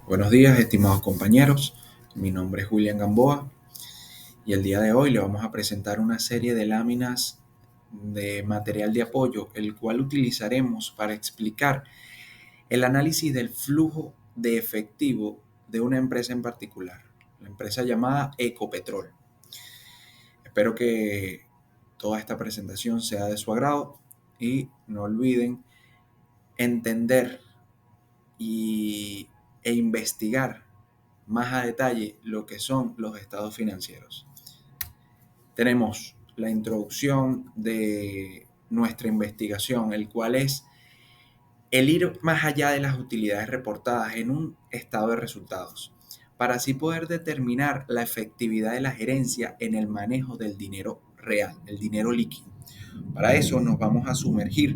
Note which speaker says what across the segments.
Speaker 1: Buenos días, estimados compañeros. Mi nombre es William Gamboa y el día de hoy le vamos a presentar una serie de láminas de material de apoyo, el cual utilizaremos para explicar el análisis del flujo de efectivo de una empresa en particular, la empresa llamada Ecopetrol. Espero que toda esta presentación sea de su agrado y no olviden entender y, e investigar más a detalle lo que son los estados financieros. Tenemos la introducción de nuestra investigación, el cual es el ir más allá de las utilidades reportadas en un estado de resultados, para así poder determinar la efectividad de la gerencia en el manejo del dinero real, el dinero líquido. Para eso nos vamos a sumergir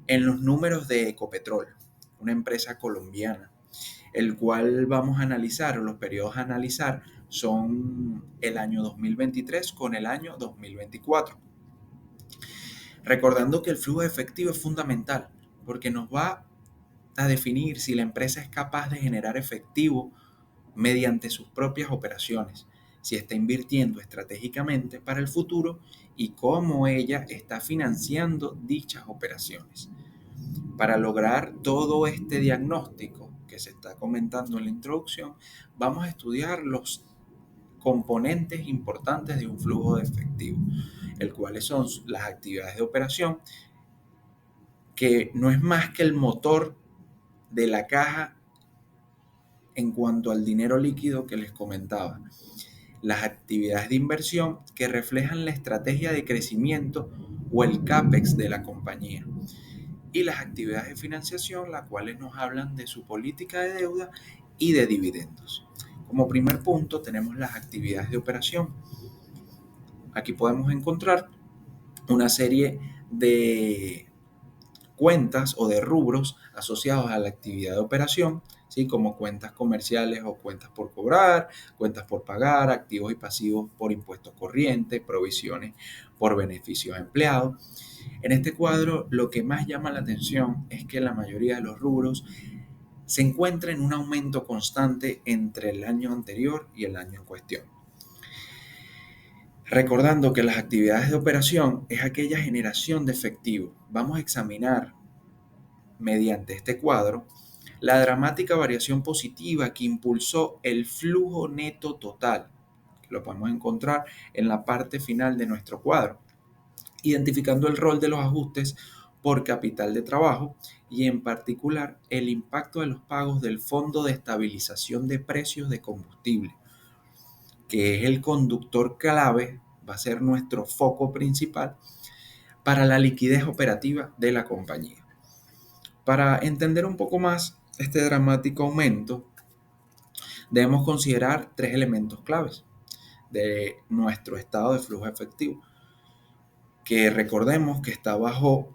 Speaker 1: en los números de Ecopetrol, una empresa colombiana, el cual vamos a analizar, o los periodos a analizar son el año 2023 con el año 2024. Recordando que el flujo de efectivo es fundamental porque nos va a definir si la empresa es capaz de generar efectivo mediante sus propias operaciones, si está invirtiendo estratégicamente para el futuro y cómo ella está financiando dichas operaciones. Para lograr todo este diagnóstico que se está comentando en la introducción, vamos a estudiar los componentes importantes de un flujo de efectivo, el cuales son las actividades de operación, que no es más que el motor de la caja en cuanto al dinero líquido que les comentaba. Las actividades de inversión que reflejan la estrategia de crecimiento o el CAPEX de la compañía. Y las actividades de financiación, las cuales nos hablan de su política de deuda y de dividendos. Como primer punto tenemos las actividades de operación. Aquí podemos encontrar una serie de cuentas o de rubros asociados a la actividad de operación, ¿sí? Como cuentas comerciales o cuentas por cobrar, cuentas por pagar, activos y pasivos por impuestos corrientes, provisiones por beneficios a empleados. En este cuadro, lo que más llama la atención es que la mayoría de los rubros se encuentra en un aumento constante entre el año anterior y el año en cuestión. Recordando que las actividades de operación es aquella generación de efectivo. Vamos a examinar mediante este cuadro la dramática variación positiva que impulsó el flujo neto total. Lo podemos encontrar en la parte final de nuestro cuadro, identificando el rol de los ajustes por capital de trabajo y en particular el impacto de los pagos del Fondo de Estabilización de Precios de Combustible, que es el conductor clave, va a ser nuestro foco principal para la liquidez operativa de la compañía. Para entender un poco más este dramático aumento, debemos considerar tres elementos claves de nuestro estado de flujo efectivo, que recordemos que está bajo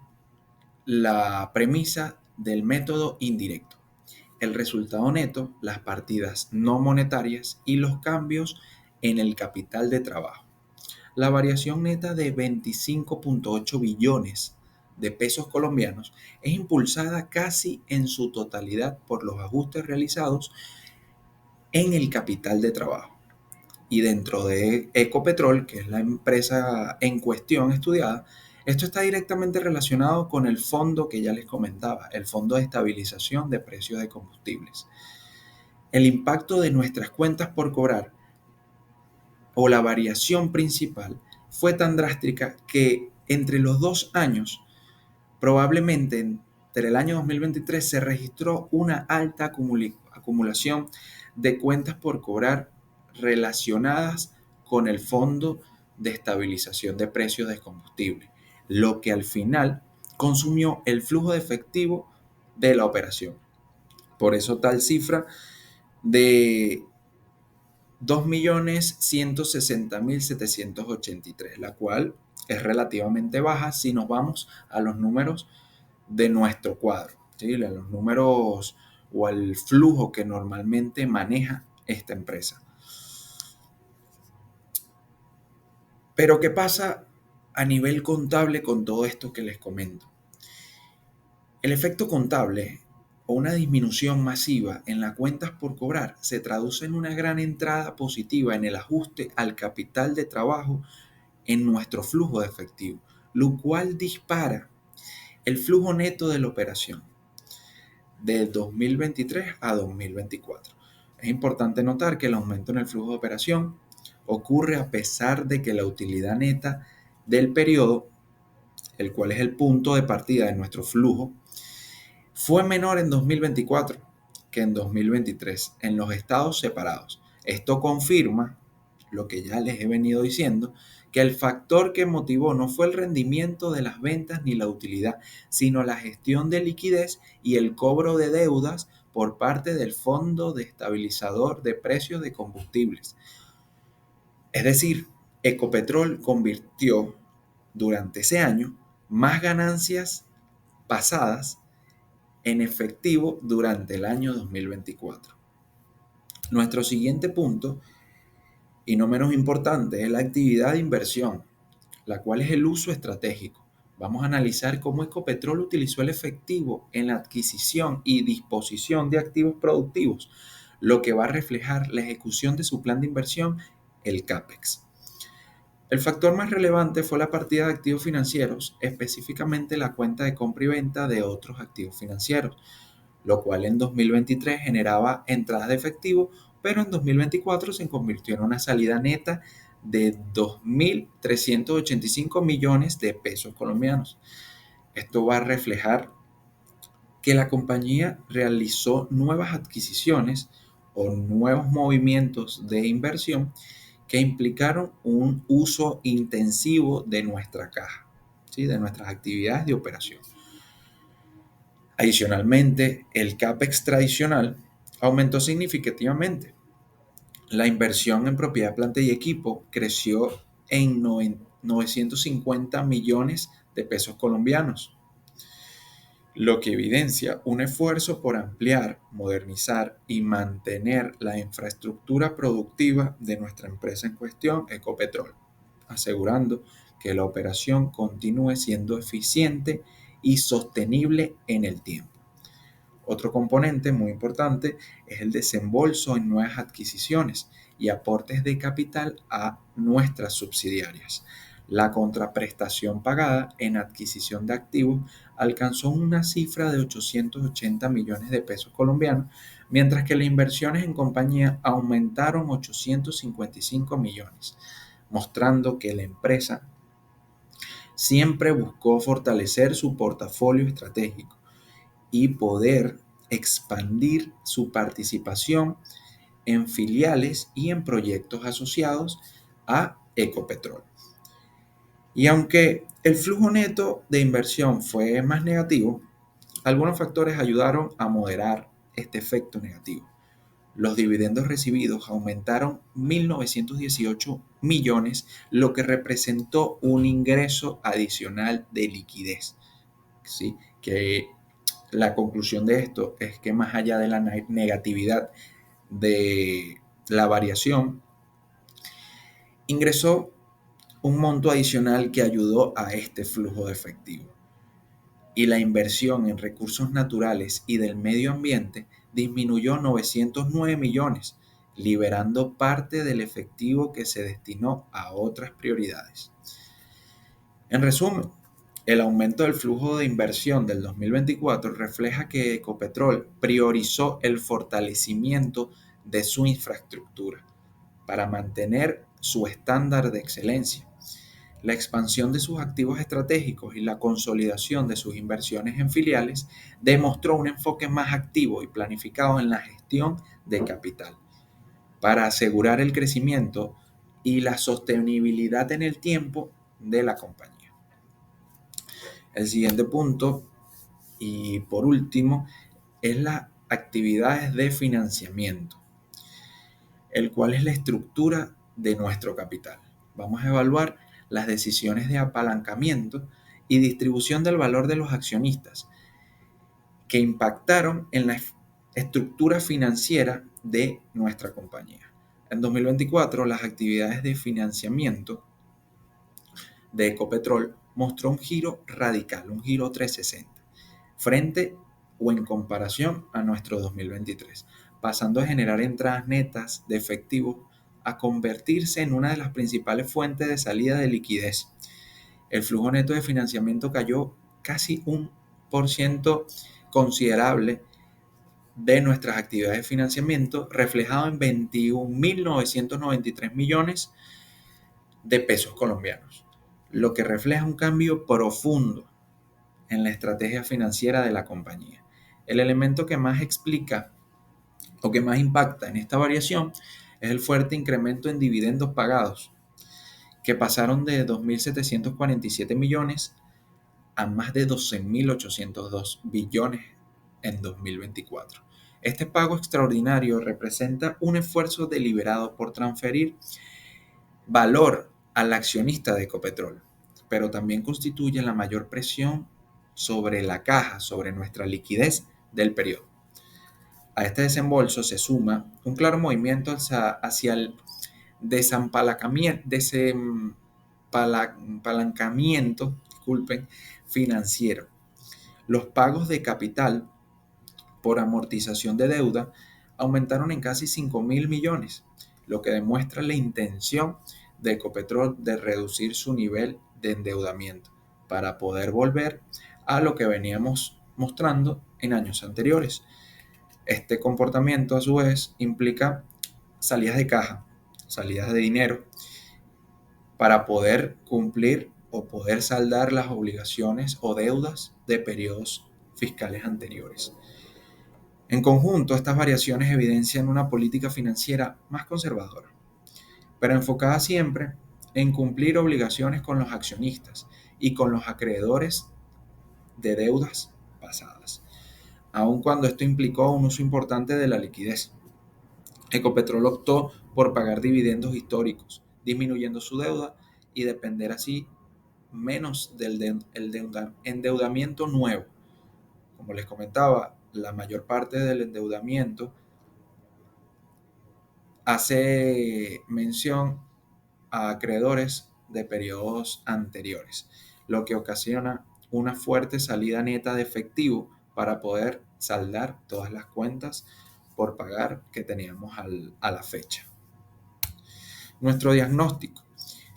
Speaker 1: la premisa del método indirecto. El resultado neto, las partidas no monetarias y los cambios en el capital de trabajo. La variación neta de 25.8 billones de pesos colombianos es impulsada casi en su totalidad por los ajustes realizados en el capital de trabajo. Y dentro de Ecopetrol, que es la empresa en cuestión estudiada, esto está directamente relacionado con el fondo que ya les comentaba, el Fondo de Estabilización de Precios de Combustibles. El impacto de nuestras cuentas por cobrar o la variación principal fue tan drástica que entre los 2 años, probablemente entre el año 2023, se registró una alta acumulación de cuentas por cobrar relacionadas con el Fondo de Estabilización de Precios de Combustible, lo que al final consumió el flujo de efectivo de la operación. Por eso tal cifra de 2.160.783, la cual es relativamente baja si nos vamos a los números de nuestro cuadro, ¿sí? A los números o al flujo que normalmente maneja esta empresa. Pero ¿qué pasa a nivel contable con todo esto que les comento? El efecto contable o una disminución masiva en las cuentas por cobrar se traduce en una gran entrada positiva en el ajuste al capital de trabajo en nuestro flujo de efectivo, lo cual dispara el flujo neto de la operación de 2023 a 2024. Es importante notar que el aumento en el flujo de operación ocurre a pesar de que la utilidad neta del periodo, el cual es el punto de partida de nuestro flujo, fue menor en 2024 que en 2023 en los estados separados. Esto confirma lo que ya les he venido diciendo, que el factor que motivó no fue el rendimiento de las ventas ni la utilidad, sino la gestión de liquidez y el cobro de deudas por parte del Fondo de Estabilizador de Precios de Combustibles. Es decir, Ecopetrol convirtió durante ese año más ganancias pasadas en efectivo durante el año 2024. Nuestro siguiente punto, y no menos importante, es la actividad de inversión, la cual es el uso estratégico. Vamos a analizar cómo Ecopetrol utilizó el efectivo en la adquisición y disposición de activos productivos, lo que va a reflejar la ejecución de su plan de inversión, el CAPEX. El factor más relevante fue la partida de activos financieros, específicamente la cuenta de compra y venta de otros activos financieros, lo cual en 2023 generaba entradas de efectivo, pero en 2024 se convirtió en una salida neta de 2.385 millones de pesos colombianos. Esto va a reflejar que la compañía realizó nuevas adquisiciones o nuevos movimientos de inversión que implicaron un uso intensivo de nuestra caja, ¿sí? De nuestras actividades de operación. Adicionalmente, el CAPEX tradicional aumentó significativamente. La inversión en propiedad, planta y equipo creció en 950 millones de pesos colombianos, lo que evidencia un esfuerzo por ampliar, modernizar y mantener la infraestructura productiva de nuestra empresa en cuestión, Ecopetrol, asegurando que la operación continúe siendo eficiente y sostenible en el tiempo. Otro componente muy importante es el desembolso en nuevas adquisiciones y aportes de capital a nuestras subsidiarias. La contraprestación pagada en adquisición de activos alcanzó una cifra de 880 millones de pesos colombianos, mientras que las inversiones en compañía aumentaron 855 millones, mostrando que la empresa siempre buscó fortalecer su portafolio estratégico y poder expandir su participación en filiales y en proyectos asociados a Ecopetrol. Y aunque el flujo neto de inversión fue más negativo, algunos factores ayudaron a moderar este efecto negativo. Los dividendos recibidos aumentaron 1.918 millones, lo que representó un ingreso adicional de liquidez, ¿sí? Que la conclusión de esto es que más allá de la negatividad de la variación, ingresó un monto adicional que ayudó a este flujo de efectivo. Y la inversión en recursos naturales y del medio ambiente disminuyó 909 millones, liberando parte del efectivo que se destinó a otras prioridades. En resumen, el aumento del flujo de inversión del 2024 refleja que Ecopetrol priorizó el fortalecimiento de su infraestructura para mantener su estándar de excelencia, la expansión de sus activos estratégicos y la consolidación de sus inversiones en filiales demostró un enfoque más activo y planificado en la gestión de capital para asegurar el crecimiento y la sostenibilidad en el tiempo de la compañía. El siguiente punto, y por último, es las actividades de financiamiento, el cual es la estructura de nuestro capital. Vamos a evaluar las decisiones de apalancamiento y distribución del valor de los accionistas que impactaron en la estructura financiera de nuestra compañía. En 2024, las actividades de financiamiento de Ecopetrol mostró un giro radical, un giro 360, frente o en comparación a nuestro 2023, pasando a generar entradas netas de efectivo a convertirse en una de las principales fuentes de salida de liquidez. El flujo neto de financiamiento cayó casi 1% considerable de nuestras actividades de financiamiento, reflejado en 21.993 millones de pesos colombianos, lo que refleja un cambio profundo en la estrategia financiera de la compañía. El elemento que más explica o que más impacta en esta variación es el fuerte incremento en dividendos pagados, que pasaron de 2.747 millones a más de 12.802 billones en 2024. Este pago extraordinario representa un esfuerzo deliberado por transferir valor al accionista de Ecopetrol, pero también constituye la mayor presión sobre la caja, sobre nuestra liquidez del periodo. A este desembolso se suma un claro movimiento hacia el desapalancamiento, financiero. Los pagos de capital por amortización de deuda aumentaron en casi 5.000 millones, lo que demuestra la intención de Ecopetrol de reducir su nivel de endeudamiento para poder volver a lo que veníamos mostrando en años anteriores. Este comportamiento a su vez implica salidas de caja, salidas de dinero para poder cumplir o poder saldar las obligaciones o deudas de periodos fiscales anteriores. En conjunto, estas variaciones evidencian una política financiera más conservadora, pero enfocada siempre en cumplir obligaciones con los accionistas y con los acreedores de deudas pasadas, aun cuando esto implicó un uso importante de la liquidez. Ecopetrol optó por pagar dividendos históricos, disminuyendo su deuda y depender así menos del endeudamiento nuevo. Como les comentaba, la mayor parte del endeudamiento hace mención a acreedores de periodos anteriores, lo que ocasiona una fuerte salida neta de efectivo para poder saldar todas las cuentas por pagar que teníamos a la fecha. Nuestro diagnóstico.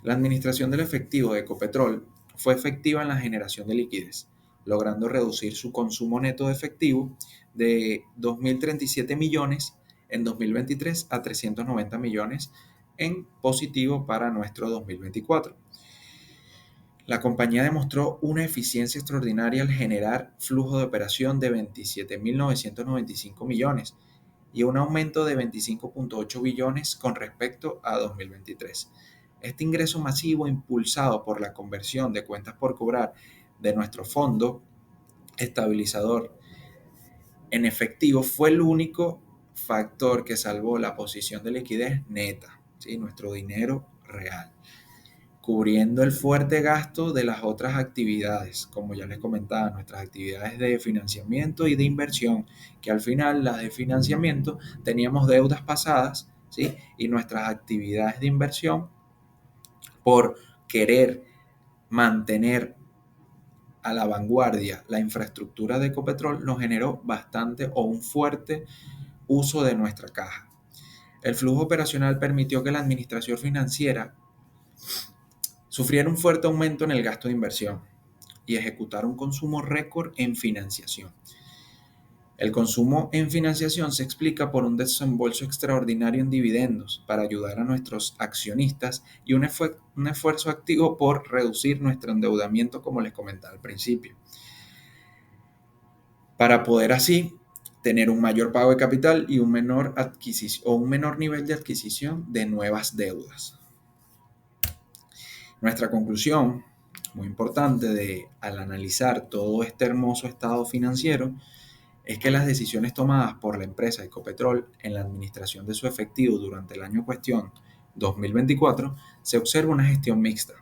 Speaker 1: La administración del efectivo de Ecopetrol fue efectiva en la generación de liquidez, logrando reducir su consumo neto de efectivo de 2.037 millones en 2023 a 390 millones en positivo para nuestro 2024. La compañía demostró una eficiencia extraordinaria al generar flujo de operación de 27.995 millones y un aumento de 25.8 billones con respecto a 2023. Este ingreso masivo, impulsado por la conversión de cuentas por cobrar de nuestro fondo estabilizador en efectivo, fue el único factor que salvó la posición de liquidez neta, ¿sí? Nuestro dinero real, cubriendo el fuerte gasto de las otras actividades, como ya les comentaba, nuestras actividades de financiamiento y de inversión, que al final las de financiamiento teníamos deudas pasadas, ¿sí? Y nuestras actividades de inversión, por querer mantener a la vanguardia la infraestructura de Ecopetrol, nos generó bastante o un fuerte uso de nuestra caja. El flujo operacional permitió que la administración financiera sufriera un fuerte aumento en el gasto de inversión y ejecutar un consumo récord en financiación. El consumo en financiación se explica por un desembolso extraordinario en dividendos para ayudar a nuestros accionistas y un esfuerzo activo por reducir nuestro endeudamiento, como les comentaba al principio, para poder así tener un mayor pago de capital y un menor nivel de adquisición de nuevas deudas. Nuestra conclusión, muy importante al analizar todo este hermoso estado financiero, es que las decisiones tomadas por la empresa Ecopetrol en la administración de su efectivo durante el año cuestión 2024 se observa una gestión mixta,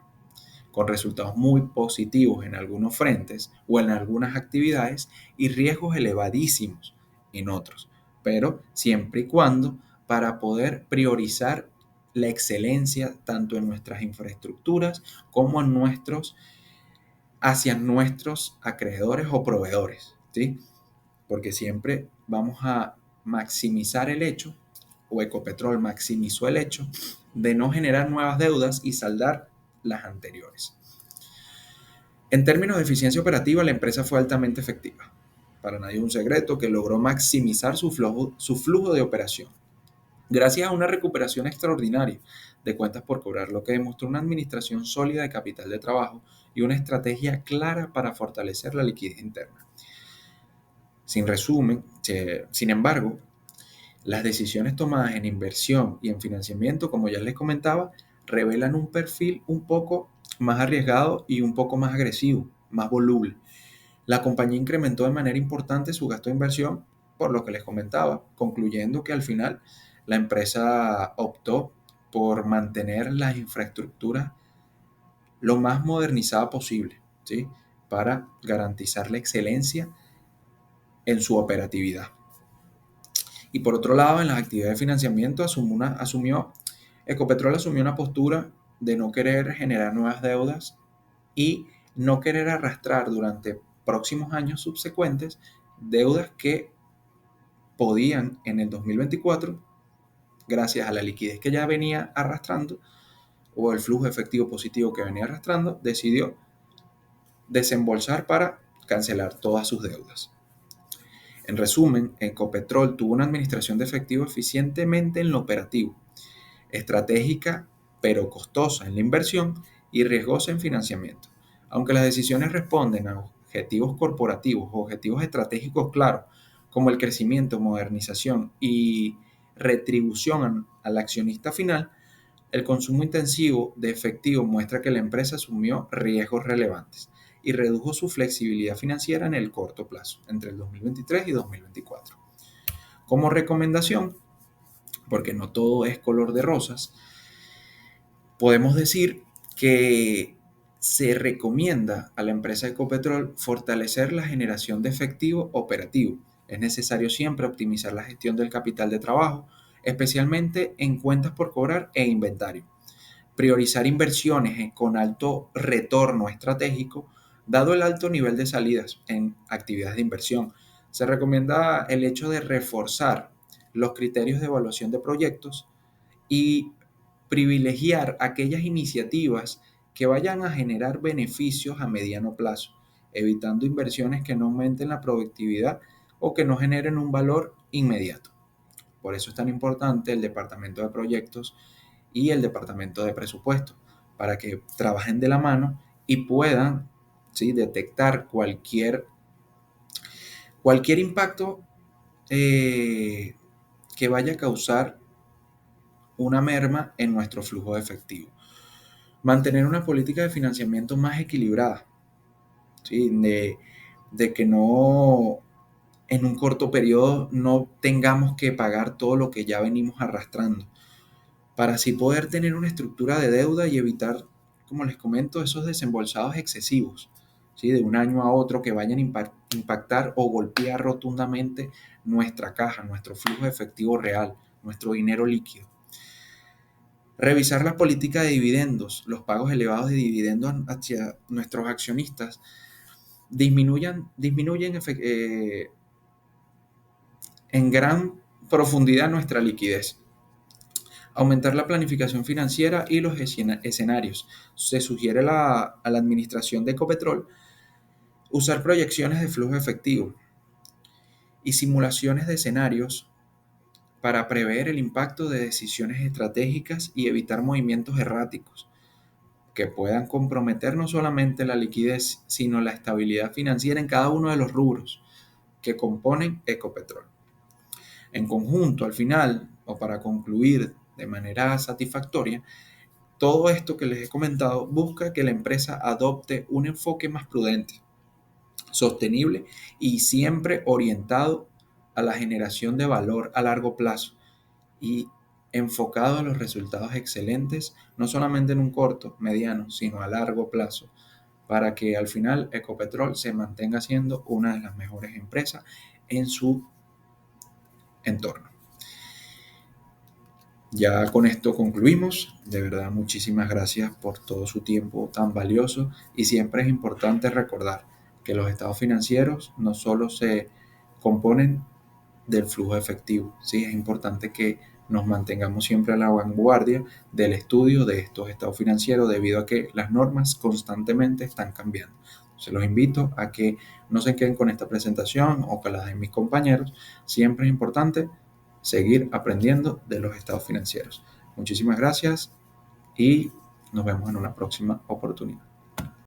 Speaker 1: con resultados muy positivos en algunos frentes o en algunas actividades y riesgos elevadísimos en otros, pero siempre y cuando para poder priorizar la excelencia tanto en nuestras infraestructuras como hacia nuestros acreedores o proveedores, ¿sí? porque siempre vamos a maximizar el hecho, o Ecopetrol maximizó el hecho, de no generar nuevas deudas y saldar las anteriores. En términos de eficiencia operativa, la empresa fue altamente efectiva. Para nadie es un secreto que logró maximizar su flujo de operación, gracias a una recuperación extraordinaria de cuentas por cobrar, lo que demostró una administración sólida de capital de trabajo y una estrategia clara para fortalecer la liquidez interna. Sin embargo, las decisiones tomadas en inversión y en financiamiento, como ya les comentaba, revelan un perfil un poco más arriesgado y un poco más agresivo, más voluble. La compañía incrementó de manera importante su gasto de inversión, por lo que les comentaba, concluyendo que al final la empresa optó por mantener las infraestructuras lo más modernizada posible, ¿sí? Para garantizar la excelencia en su operatividad. Y por otro lado, en las actividades de financiamiento, Ecopetrol asumió una postura de no querer generar nuevas deudas y no querer arrastrar durante próximos años subsecuentes deudas que podían en el 2024, gracias a la liquidez que ya venía arrastrando o el flujo efectivo positivo que venía arrastrando, decidió desembolsar para cancelar todas sus deudas. En resumen, Ecopetrol tuvo una administración de efectivo eficientemente en lo operativo, estratégica pero costosa en la inversión y riesgosa en financiamiento. Aunque las decisiones responden a objetivos corporativos o objetivos estratégicos claros, como el crecimiento, modernización y retribución al accionista final, el consumo intensivo de efectivo muestra que la empresa asumió riesgos relevantes y redujo su flexibilidad financiera en el corto plazo, entre el 2023 y 2024. Como recomendación, porque no todo es color de rosas, podemos decir que se recomienda a la empresa Ecopetrol fortalecer la generación de efectivo operativo. Es necesario siempre optimizar la gestión del capital de trabajo, especialmente en cuentas por cobrar e inventario. Priorizar inversiones con alto retorno estratégico, dado el alto nivel de salidas en actividades de inversión. Se recomienda el hecho de reforzar los criterios de evaluación de proyectos y privilegiar aquellas iniciativas que vayan a generar beneficios a mediano plazo, evitando inversiones que no aumenten la productividad o que no generen un valor inmediato. Por eso es tan importante el departamento de proyectos y el departamento de presupuesto, para que trabajen de la mano y puedan, ¿sí?, detectar cualquier impacto que vaya a causar una merma en nuestro flujo de efectivo. Mantener una política de financiamiento más equilibrada, ¿sí? De que no en un corto periodo no tengamos que pagar todo lo que ya venimos arrastrando, para así poder tener una estructura de deuda y evitar, como les comento, esos desembolsados excesivos, ¿sí?, de un año a otro que vayan a impactar o golpear rotundamente nuestra caja, nuestro flujo de efectivo real, nuestro dinero líquido. Revisar la política de dividendos, los pagos elevados de dividendos hacia nuestros accionistas disminuyen en gran profundidad nuestra liquidez. Aumentar la planificación financiera y los escenarios. Se sugiere a la administración de Ecopetrol usar proyecciones de flujo efectivo y simulaciones de escenarios para prever el impacto de decisiones estratégicas y evitar movimientos erráticos que puedan comprometer no solamente la liquidez, sino la estabilidad financiera en cada uno de los rubros que componen Ecopetrol. En conjunto, al final, o para concluir de manera satisfactoria, todo esto que les he comentado busca que la empresa adopte un enfoque más prudente, sostenible y siempre orientado a la generación de valor a largo plazo y enfocado a los resultados excelentes, no solamente en un corto, mediano, sino a largo plazo, para que al final Ecopetrol se mantenga siendo una de las mejores empresas en su entorno. Ya con esto concluimos. De verdad, muchísimas gracias por todo su tiempo tan valioso, y siempre es importante recordar que los estados financieros no solo se componen del flujo efectivo. ¿Sí? Es importante que nos mantengamos siempre a la vanguardia del estudio de estos estados financieros debido a que las normas constantemente están cambiando. Se los invito a que no se queden con esta presentación o con las de mis compañeros. Siempre es importante seguir aprendiendo de los estados financieros. Muchísimas gracias y nos vemos en una próxima oportunidad.